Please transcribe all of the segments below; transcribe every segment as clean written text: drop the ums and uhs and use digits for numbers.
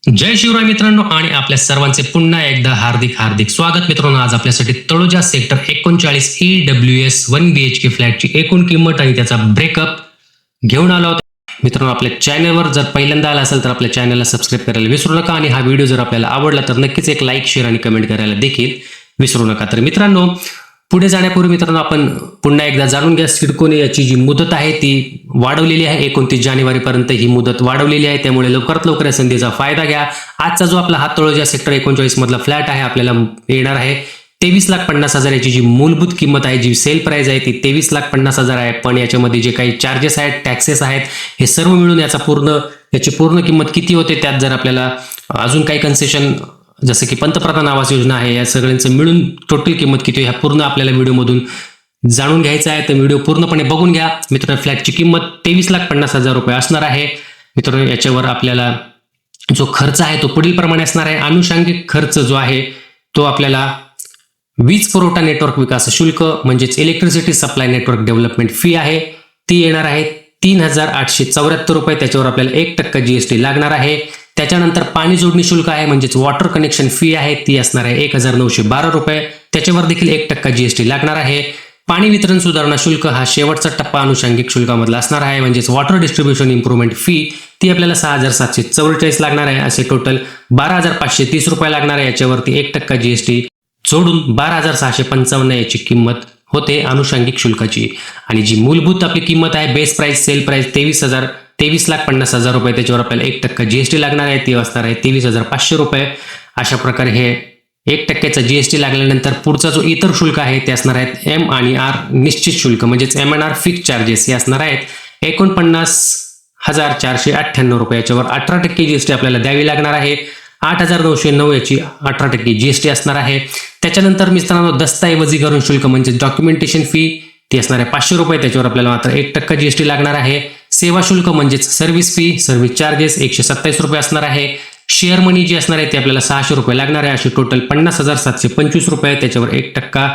जय शिवराय मित्रांनो आणि आपल्या सर्वांचे पुन्हा एकदा हार्दिक हार्दिक स्वागत. मित्रांनो, आज आपल्यासाठी तळोजा सेक्टर 39 EWS 1 BHK फ्लॅटची एकूण किंमत आणि त्याचा ब्रेकअप घेऊन आलो आहोत. मित्रांनो, आपल्या चॅनलवर जर पहिल्यांदा आला असेल तर आपल्या चॅनलला सबस्क्राईब करायला विसरू नका आणि हा व्हिडिओ जर आपल्याला आवडला तर नक्कीच एक लाईक, शेअर आणि कमेंट करायला देखील विसरू नका. तर मित्रांनो, पुढे जाण्यापूर्वी मित्रांनो आपण पुन्हा एकदा जाणून घ्या, सिडकोने याची जी मुदत आहे ती वाढवलेली आहे. 29 जानेवारीपर्यंत ही मुदत वाढवलेली आहे, त्यामुळे लवकरात लवकर या संधीचा फायदा घ्या. आजचा जो आपला हा तळोजा सेक्टर 39 मधला फ्लॅट आहे आपल्याला येणार आहे 23,50,000. याची जी मूलभूत किंमत आहे, जी सेल प्राइस आहे ती 23,50,000 आहे. पण याच्यामध्ये जे काही चार्जेस आहेत, टॅक्सेस आहेत, हे सर्व मिळून याची पूर्ण किंमत किती होते, त्यात जर आपल्याला अजून काही कन्सेशन जसं की पंतप्रधान आवास योजना आहे, या सगळ्यांचं मिळून टोटल किंमत किती ह्या पूर्ण आपल्याला व्हिडिओमधून जाणून घ्यायचं आहे. तर व्हिडिओ पूर्णपणे बघून घ्या. मित्रांनो, फ्लॅटची किंमत 23,50,000 रुपये असणार आहे. मित्रांनो, याच्यावर आपल्याला जो खर्च आहे तो पुढील प्रमाणे असणार आहे. अनुषंगिक खर्च जो आहे तो आपल्याला वीज पुरवठा नेटवर्क विकास शुल्क म्हणजेच electricity supply network development fee आहे, ती येणार आहे 3,874 रुपये. त्याच्यावर आपल्याला 1% GST लागणार आहे. त्याच्यानंतर पाणी जोडणी शुल्क आहे म्हणजेच वॉटर कनेक्शन फी आहे, ती असणार आहे 1,912 रुपये. त्याच्यावर देखील 1% GST लागणार आहे. पाणी वितरण सुधारणा शुल्क हा शेवटचा टप्पा अनुषंगिक शुल्कामधला असणार आहे, म्हणजेच वॉटर डिस्ट्रीब्युशन इम्प्रुव्हमेंट फी, ती आपल्याला 6,744 लागणार आहे. असे टोटल 12,530 रुपये लागणार आहे. याच्यावरती 1% GST जोडून 12,655 याची किंमत होते अनुषंगिक शुल्काची. आणि जी मूलभूत आपली किंमत आहे, बेस प्राइस सेल प्राइस 23,50,000 रुपये, त्याच्यावर आपल्याला 1% GST लागणार आहे, ती असणार आहे 23,500 रुपये. अशा प्रकारे हे 1%चा GST लागल्यानंतर पुढचा जो इतर शुल्क आहे ते असणार आहेत M आणि R निश्चित शुल्क म्हणजेच M&R फिक्स चार्जेस, हे असणार आहेत 49,498 रुपये. याच्यावर 18% GST आपल्याला द्यावी लागणार आहे. 8,909 याची 18% GST असणार आहे. त्याच्यानंतर मित्रांनो, दस्तऐवजीकरण शुल्क म्हणजे डॉक्युमेंटेशन फी, ती असणार आहे 500 रुपये. त्याच्यावर आपल्याला मात्र 1% GST लागणार आहे. सेवा शुल्क म्हणजेच सर्व्हिस फी, सर्व्हिस चार्जेस 127 रुपये असणार आहे. शेअर मनी जी असणार आहे ती आपल्याला 600 रुपये लागणार आहे. अशी टोटल 50,725 रुपये. त्याच्यावर 1%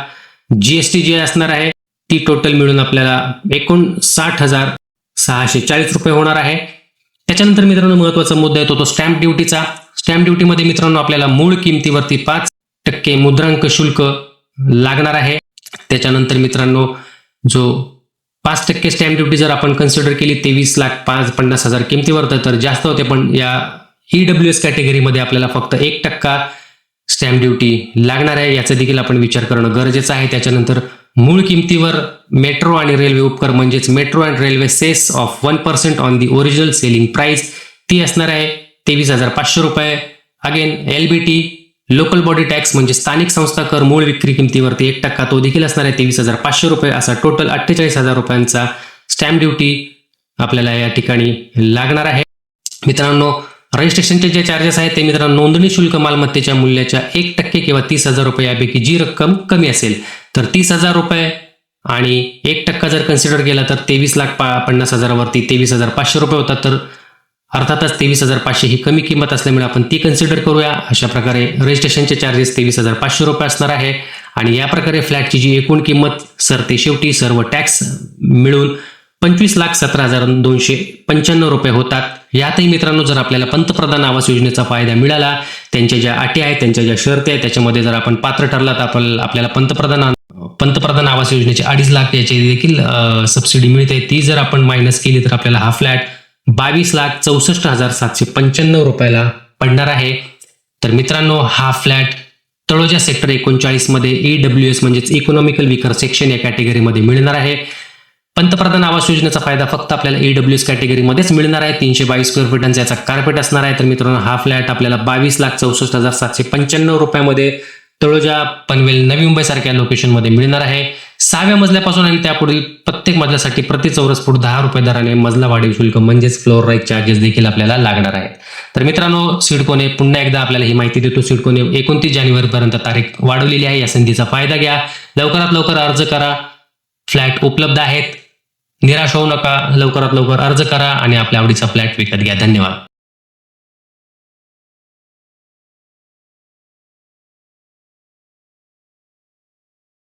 GST जी असणार आहे ती टोटल मिळून आपल्याला 59,640 रुपये होणार आहे. त्याच्यानंतर मित्रांनो, महत्वाचा मुद्दा येतो तो स्टॅम्प ड्युटीचा. स्टॅम्प ड्युटीमध्ये मित्रांनो आपल्याला मूळ किमतीवरती 5% मुद्रांक शुल्क लागणार आहे. त्याच्यानंतर मित्रांनो, जो 5% स्टॅम्प ड्युटी जर आपण कन्सिडर केली 23,50,000 किमतीवर तर जास्त होते, पण या EWS कॅटेगरीमध्ये आपल्याला फक्त 1% स्टॅम्प ड्युटी लागणार आहे. याचा देखील आपण विचार करणं गरजेचं आहे. त्याच्यानंतर मूळ किमतीवर मेट्रो आणि रेल्वे उपकर म्हणजेच metro and railway cess of 1% on the original selling price, ती असणार आहे 23,500 रुपये. Again LBT local body tax म्हणजे स्थानिक संस्था कर मूळ विक्री किमतीवरती 1%, तो देखील असणार आहे 23,500 रुपये. असा टोटल 48,000 रुपयांचा स्टॅम्प ड्युटी आपल्याला या ठिकाणी लागणार आहे. मित्रांनो, रजिस्ट्रेशनचे जे चार्जेस आहेत ते मित्रांनो, नोंदणी शुल्क मालमत्तेच्या मूल्याच्या 1% किंवा 30,000 रुपये यापैकी जी रक्कम कमी असेल तर 30,000 रुपये आणि 1% जर कन्सिडर केला तर 23,50,000 वरती 23,500 रुपये होतात. तर अर्थातच 23,500 ही कमी किंमत असल्यामुळे आपण ती कन्सिडर करूया. अशा प्रकारे रजिस्ट्रेशनचे चार्जेस 23,500 रुपये असणार आहे. आणि या प्रकारे फ्लॅटची जी एकूण किंमत सरते शेवटी सर्व टॅक्स मिळून 25,17,295 रुपये होतात. यातही मित्रांनो, जर आपल्याला पंतप्रधान आवास योजनेचा फायदा मिळाला, त्यांच्या ज्या अटी आहेत, त्यांच्या ज्या शर्ती आहेत, त्याच्यामध्ये जर आपण पात्र ठरला तर आपल्याला पंतप्रधान आवास योजनेचे 2.5 लाख याची देखील सबसिडी मिळते. ती जर आपण मायनस केली तर आपल्याला हा फ्लॅट 22,64,795 रुपयाला पडणार आहे. तर मित्रांनो, हा फ्लॅट तळोजा सेक्टर 39 मध्ये EWS म्हणजेच इकॉनॉमिकल विकर सेक्शन या कॅटेगरीमध्ये मिळणार आहे. पंतप्रधान आवास योजनेचा फायदा फक्त आपल्याला EWS कॅटेगरीमध्येच मिळणार आहे. 322 स्क्वेअर फीटांचा याचा कार्पेट असणार आहे. तर मित्रांनो, हा फ्लॅट आपल्याला 22,64,795 रुपयामध्ये तळोजा, पनवेल, नवी मुंबई सारख्या लोकेशनमध्ये मिळणार आहे. 6व्या मजल्यापासून आणि त्यापुढील प्रत्येक मजल्यासाठी प्रति चौरस फूट 10 रुपये दराने मजला वाढीव शुल्क म्हणजेच फ्लोअर राईट चार्जेस देखील आपल्याला लागणार आहेत. तर मित्रांनो, सिडकोने पुन्हा एकदा आपल्याला ही माहिती देतो. सिडकोने 29 जानेवारीपर्यंत तारीख वाढवलेली आहे. या संधीचा फायदा घ्या. लवकरात लवकर अर्ज करा. फ्लॅट उपलब्ध आहेत. निराश होऊ नका. लवकरात लवकर अर्ज करा आणि आपल्या आवडीचा फ्लॅट विकत घ्या. धन्यवाद.